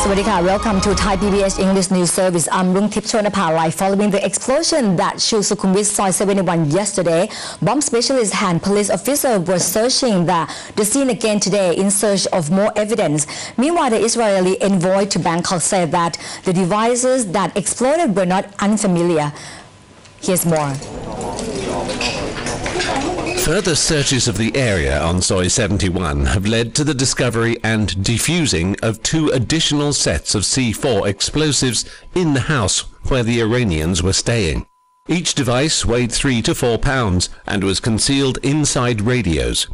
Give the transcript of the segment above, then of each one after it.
Welcome to ThaiPBS English News Service. I'm Rungtip Chonapha, live following the explosion that shook Sukhumvit Soy 71 yesterday. Bomb specialists and police officers were searching the scene again today in search of more evidence. Meanwhile, the Israeli envoy to Bangkok said that the devices that exploded were not unfamiliar. Here's more. Further searches of the area on Soy 71 have led to the discovery and defusing of 2 additional sets of C4 explosives in the house where the Iranians were staying. Each device weighed 3 to 4 pounds and was concealed inside radios.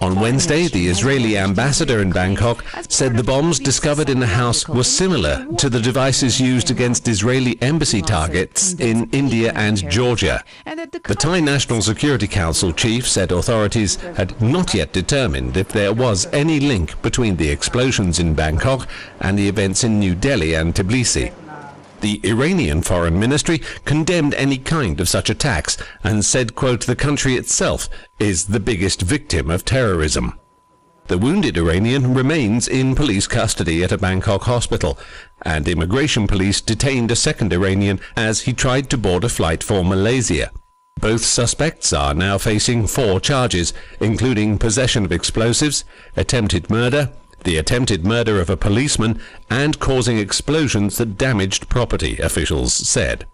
On Wednesday, the Israeli ambassador in Bangkok said the bombs discovered in the house were similar to the devices used against Israeli embassy targets in India and Georgia. The Thai National Security Council chief said authorities had not yet determined if there was any link between the explosions in Bangkok and the events in New Delhi and Tbilisi. The Iranian Foreign Ministry condemned any kind of such attacks and said, quote, the country itself is the biggest victim of terrorism. The wounded Iranian remains in police custody at a Bangkok hospital, and immigration police detained a second Iranian as he tried to board a flight for Malaysia. Both suspects are now facing 4 charges, including possession of explosives, attempted murder, the attempted murder of a policeman, and causing explosions that damaged property, officials said.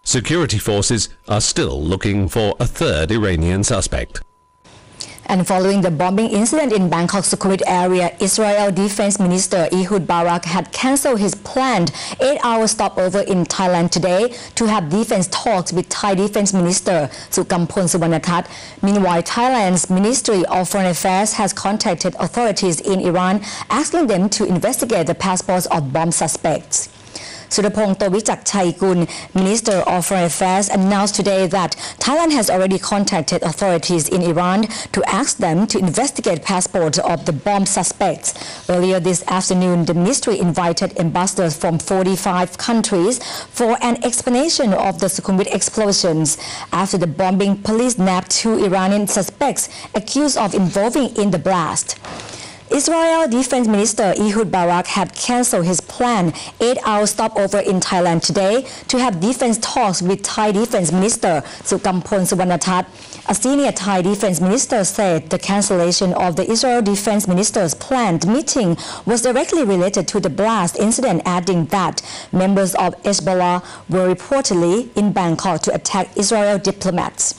Security forces are still looking for a 3rd Iranian suspect. And following the bombing incident in Bangkok Sukhumvit area, Israel Defense Minister Ehud Barak had cancelled his planned 8-hour stopover in Thailand today to have defense talks with Thai Defense Minister Sukhumvit. Meanwhile, Thailand's Ministry of Foreign Affairs has contacted authorities in Iran, asking them to investigate the passports of bomb suspects. Surapong Towichak Chaikun, Minister of Foreign Affairs, announced today that Thailand has already contacted authorities in Iran to ask them to investigate passports of the bomb suspects. Earlier this afternoon, the ministry invited ambassadors from 45 countries for an explanation of the Sukhumvit explosions. After the bombing, police nabbed 2 Iranian suspects accused of involving in the blast. Israel Defense Minister Ehud Barak had cancelled his planned 8-hour stopover in Thailand today to have defense talks with Thai Defense Minister Sukhumvit. A senior Thai Defense Minister said the cancellation of the Israel Defense Minister's planned meeting was directly related to the blast incident, adding that members of Hezbollah were reportedly in Bangkok to attack Israel diplomats.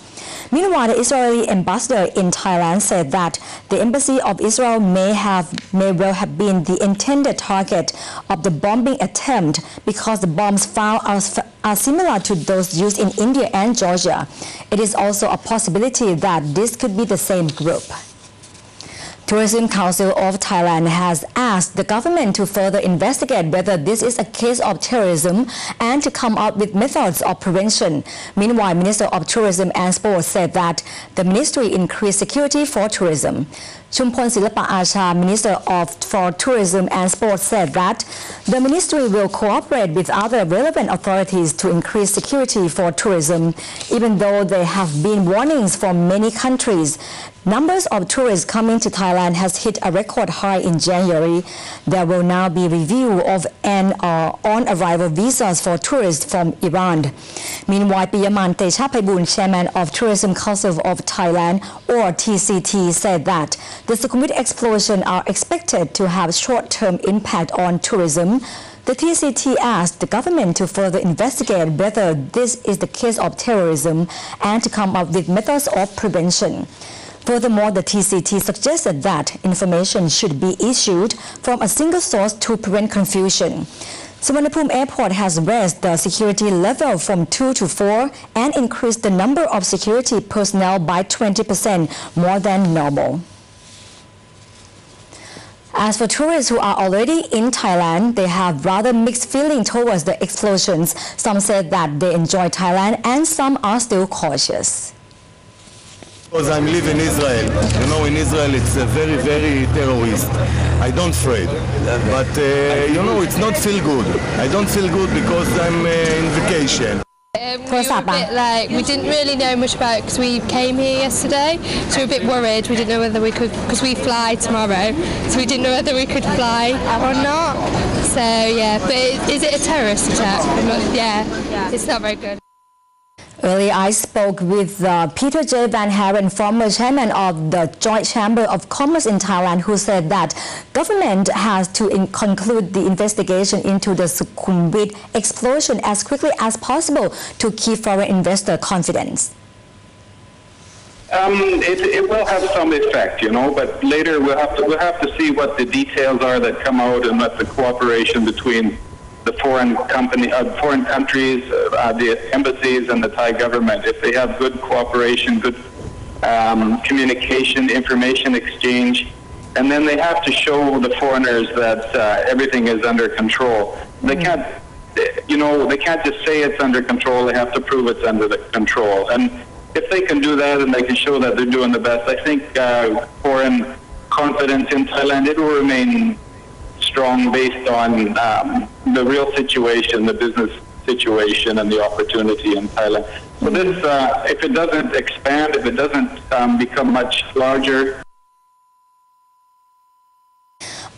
Meanwhile, the Israeli ambassador in Thailand said that the embassy of Israel may well have been the intended target of the bombing attempt because the bombs found are similar to those used in India and Georgia. It is also a possibility that this could be the same group. Tourism Council of Thailand has asked the government to further investigate whether this is a case of terrorism and to come up with methods of prevention. Meanwhile, Minister of Tourism and Sports said that the ministry increased security for tourism. Chumpon Silapa Acha, Minister for Tourism and Sports, said that the ministry will cooperate with other relevant authorities to increase security for tourism, even though there have been warnings from many countries. Numbers of tourists coming to Thailand has hit a record high in January. There will now be review of on-arrival visas for tourists from Iran. Meanwhile, Piyaman Techaphaibun, Chairman of Tourism Council of Thailand, or TCT, said that the Sukhumvit explosions are expected to have short-term impact on tourism. The TCT asked the government to further investigate whether this is the case of terrorism and to come up with methods of prevention. Furthermore, the TCT suggested that information should be issued from a single source to prevent confusion. Suvarnabhumi Airport has raised the security level from 2 to 4 and increased the number of security personnel by 20% more than normal. As for tourists who are already in Thailand, they have rather mixed feeling towards the explosions. Some said that they enjoy Thailand and some are still cautious. Because I'm living in Israel. You know, in Israel it's very, very terrorist. I don't afraid. But, you know, it's not feel good. I don't feel good because I'm in vacation. โทรศัพท์ We didn't really know much about it because we came here yesterday, so we were a bit worried. We didn't know whether we could, because we fly tomorrow, so we didn't know whether we could fly or not. So yeah, but is it a terrorist attack? Yeah, it's not very good. Earlier, I spoke with Peter J. Van Haren, former chairman of the Joint Chamber of Commerce in Thailand, who said that government has to conclude the investigation into the Sukhumvit explosion as quickly as possible to keep foreign investor confidence. It will have some effect, but later we'll have to see what the details are that come out and what the cooperation between the foreign countries, the embassies and the Thai government. If they have good cooperation, good communication, information exchange, and then they have to show the foreigners that everything is under control. They can't, they can't just say it's under control. They have to prove it's under the control. And if they can do that and they can show that they're doing the best, I think foreign confidence in Thailand, it will remain strong based on the real situation, the business situation and the opportunity in Thailand. So this, if it doesn't expand, if it doesn't become much larger.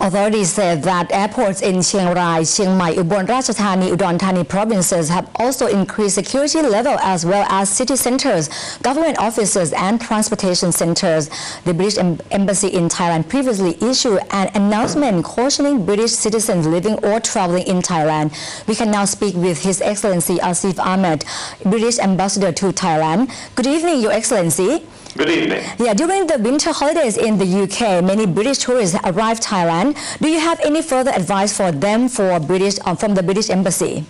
Authorities said that airports in Chiang Rai, Chiang Mai, Ubon Ratchathani, Udon Thani provinces have also increased security level as well as city centers, government offices and transportation centers. The British Embassy in Thailand previously issued an announcement cautioning British citizens living or traveling in Thailand. We can now speak with His Excellency Asif Ahmed, British Ambassador to Thailand. Good evening, Your Excellency. Good evening. Yeah, during the winter holidays in the UK, many British tourists arrived Thailand. Do you have any further advice for them from the British Embassy?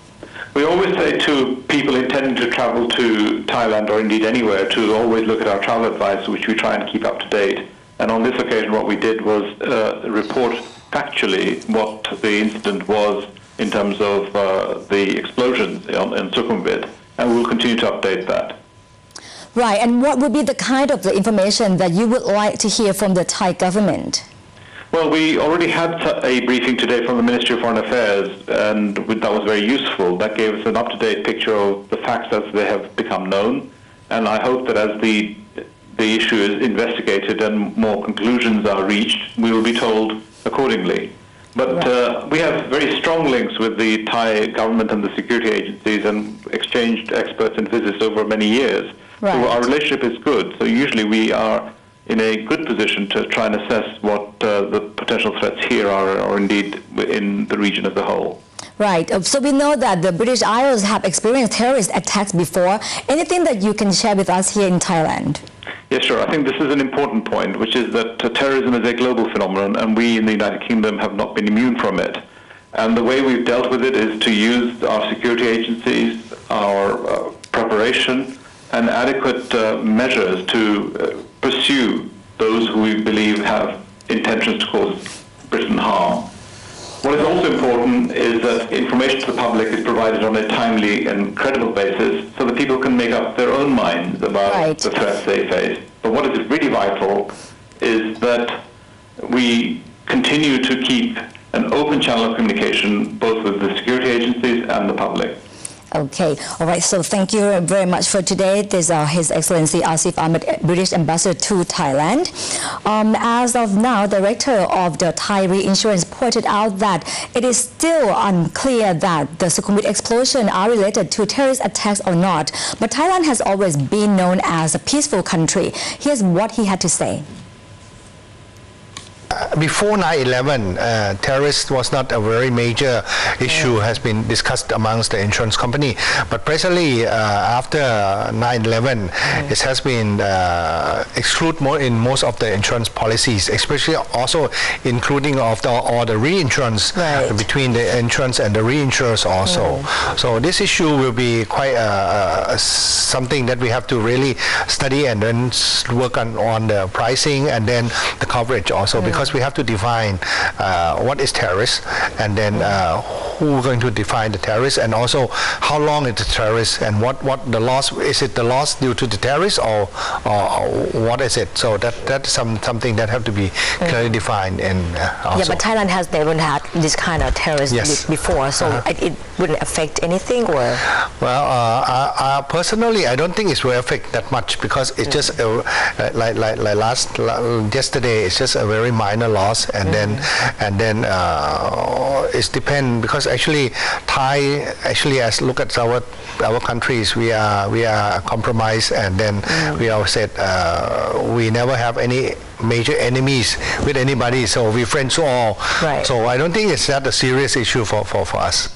We always say to people intending to travel to Thailand or indeed anywhere to always look at our travel advice, which we try and keep up to date. And on this occasion, what we did was report factually what the incident was in terms of the explosions in Sukhumvit, and we'll continue to update that. Right, and what would be the kind of the information that you would like to hear from the Thai government? Well, we already had a briefing today from the Ministry of Foreign Affairs, and that was very useful. That gave us an up-to-date picture of the facts as they have become known, and I hope that as the issue is investigated and more conclusions are reached, we will be told accordingly. But we have very strong links with the Thai government and the security agencies and exchanged experts and visits over many years. Right. So our relationship is good. So usually we are in a good position to try and assess what the potential threats here are, or indeed in the region as a whole. Right. So we know that the British Isles have experienced terrorist attacks before. Anything that you can share with us here in Thailand? Yes, sure. I think this is an important point, which is that terrorism is a global phenomenon, and we in the United Kingdom have not been immune from it. And the way we've dealt with it is to use our security agencies, our preparation, and adequate measures to pursue those who we believe have intentions to cause Britain harm. What is also important is that information to the public is provided on a timely and credible basis so that people can make up their own minds about the threats they face. But what is really vital is that we continue to keep an open channel of communication both with the security agencies and the public. Okay, all right, so thank you very much for today. This is His Excellency Asif Ahmed, British Ambassador to Thailand. As of now, Director of the Thai Reinsurance pointed out that it is still unclear that the Sukhumvit explosion are related to terrorist attacks or not, but Thailand has always been known as a peaceful country. Here's what he had to say. Before 9/11, terrorist was not a very major issue, has been discussed amongst the insurance company. But presently, after 9/11, it has been excluded more in most of the insurance policies, especially also including of all the reinsurance between the insurance and the reinsurers also. So this issue will be quite something that we have to really study and then work on the pricing and then the coverage also, because we have to define what is terrorist and then who going to define the terrorist, and also how long is the terrorist, and what the loss, is it the loss due to the terrorist or what is it? So that's something that have to be clearly defined. And also, yeah, but Thailand has never had this kind of terrorist before, so it wouldn't affect anything, or? Well, personally, I don't think it will affect that much, because it's just like yesterday, it's just a very minor loss, and then it depends, because actually as look at our countries, we are compromised, and then we all said we never have any major enemies with anybody, so we're friends all. Right. So I don't think it's that a serious issue for us.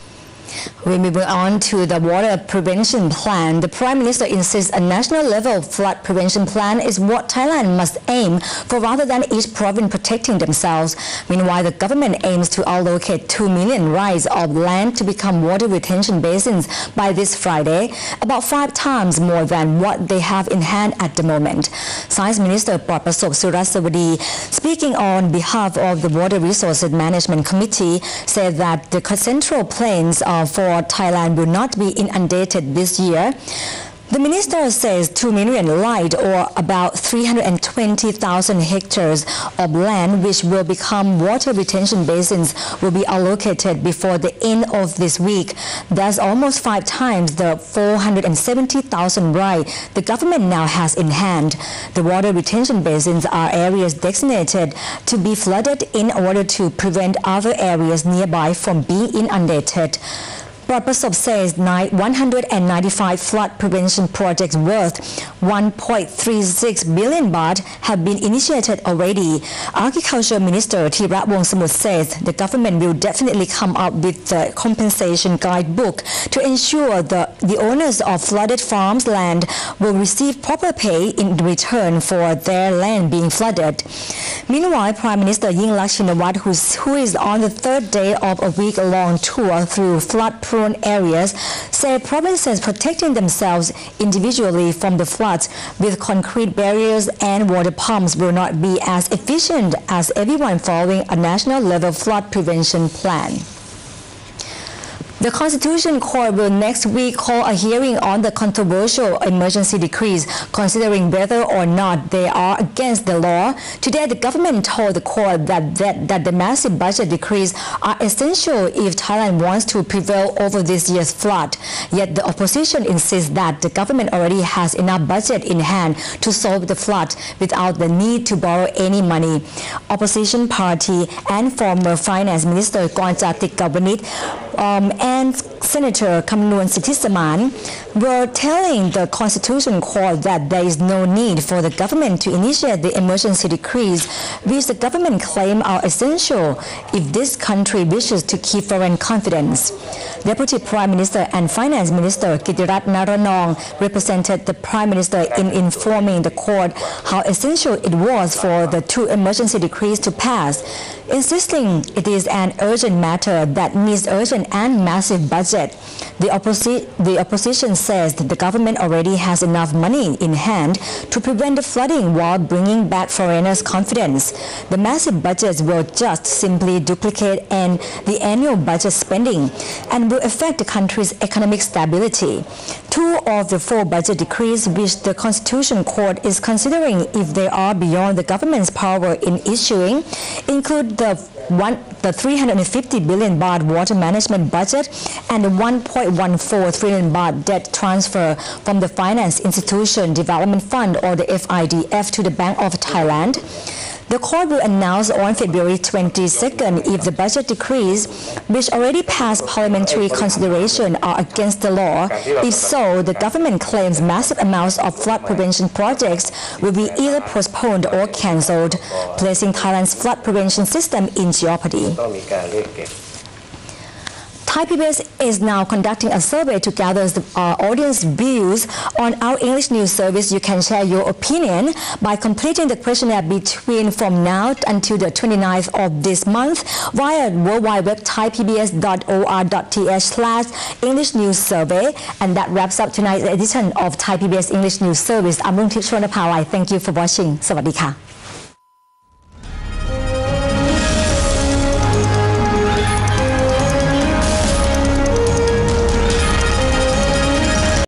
We move on to the water prevention plan. The Prime Minister insists a national level flood prevention plan is what Thailand must aim for, rather than each province protecting themselves. Meanwhile, the government aims to allocate 2 million rights of land to become water retention basins by this Friday, about 5 times more than what they have in hand at the moment. Science Minister Prapasop Surasawadi, speaking on behalf of the Water Resources Management Committee, said that the Central Plains for Thailand will not be inundated this year. The minister says 2 million light, or about 320,000 hectares of land which will become water retention basins, will be allocated before the end of this week. That's almost 5 times the 470,000 right the government now has in hand. The water retention basins are areas designated to be flooded in order to prevent other areas nearby from being inundated. Prapasop says 195 flood prevention projects worth 1.36 billion baht have been initiated already. Agriculture Minister Thirawong Samut says the government will definitely come up with a compensation guidebook to ensure the owners of flooded farms land will receive proper pay in return for their land being flooded. Meanwhile, Prime Minister Yingluck Shinawatra, who is on the 3rd day of a week-long tour through flood-prone areas, said provinces protecting themselves individually from the floods with concrete barriers and water pumps will not be as efficient as everyone following a national level flood prevention plan. The Constitution Court will next week call a hearing on the controversial emergency decrees, considering whether or not they are against the law. Today, the government told the court that the massive budget decrees are essential if Thailand wants to prevail over this year's flood. Yet the opposition insists that the government already has enough budget in hand to solve the flood without the need to borrow any money. Opposition party and former Finance Minister Konjatik Kawanit and Senator Kamnun Sithisaman were telling the Constitution Court that there is no need for the government to initiate the emergency decrees, which the government claim are essential if this country wishes to keep foreign confidence. Deputy Prime Minister and Finance Minister Kitirat Naranong represented the Prime Minister in informing the court how essential it was for the 2 emergency decrees to pass, insisting it is an urgent matter that needs urgent and massive budget. The opposition says that the government already has enough money in hand to prevent the flooding while bringing back foreigners' confidence. The massive budgets will just simply duplicate the annual budget spending and will affect the country's economic stability. 2 of the 4 budget decrees which the Constitution Court is considering if they are beyond the government's power in issuing include the 350 billion baht water management budget and the 1.14 trillion baht debt transfer from the Finance Institution Development Fund, or the FIDF, to the Bank of Thailand. The court will announce on February 22nd if the budget decrees, which already passed parliamentary consideration, are against the law. If so, the government claims massive amounts of flood prevention projects will be either postponed or cancelled, placing Thailand's flood prevention system in jeopardy. ThaiPBS is now conducting a survey to gather audience views on our English news service. You can share your opinion by completing the questionnaire from now until the 29th of this month via worldwide.thaipbs.or.th/English News Survey. And that wraps up tonight's edition of ThaiPBS English News Service. I'm Rungtip Chonapawai. Thank you for watching. สวัสดีค่ะ